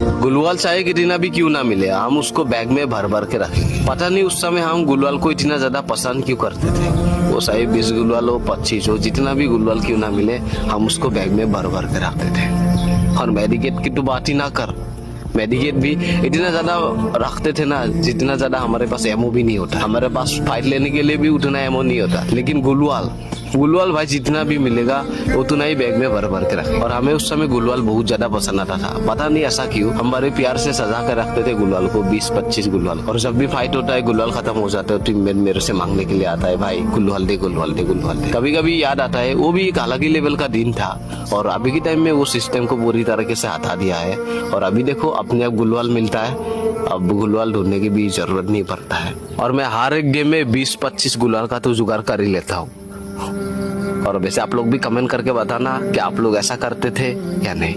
गुलवाल चाहे कितना भी क्यों ना मिले, हम उसको बैग में भर भर के रखेंगे। पता नहीं उस समय हम गुलवाल को इतना ज्यादा पसंद क्यों करते थे। वो चाहे 20 गुलवाल हो, 25 हो, जितना भी गुलवाल क्यों ना मिले, हम उसको बैग में भर भर के रखते थे। और मेडिकेट की तो बात ही ना कर, मेडिकेट भी इतना ज्यादा रखते थे ना, जितना ज्यादा हमारे पास एमओ भी नहीं होता। हमारे पास फाइट लेने के लिए भी उतना एमओ नहीं होता। लेकिन गुलवाल भाई जितना भी मिलेगा उतना ही बैग में भर भर के रखे। और हमें उस समय गुलवाल बहुत ज्यादा पसंद आता था, पता नहीं ऐसा क्यों। हम बड़े प्यार से सजा कर रखते थे गुलवाल को, 20-25 गुलवाल। और जब भी फाइट होता है, गुलवाल खत्म हो जाता है, टीममेट मेरे से मांगने के लिए आता है, भाई गुलवाल दे, गुलवाल दे, गुलवाल दे। कभी कभी याद आता है वो भी एक अलग ही लेवल का दिन था। और अभी के टाइम में वो सिस्टम को पूरी तरीके से हटा दिया है। और अभी देखो अपने आप गुलवाल मिलता है, अब गुलवाल ढूंढने की भी जरूरत नहीं पड़ता है। और मैं हर एक गेम में 20-25 गुलवाल का तो जुगाड़ कर ही लेता हूँ। और वैसे आप लोग भी कमेंट करके बताना कि आप लोग ऐसा करते थे या नहीं।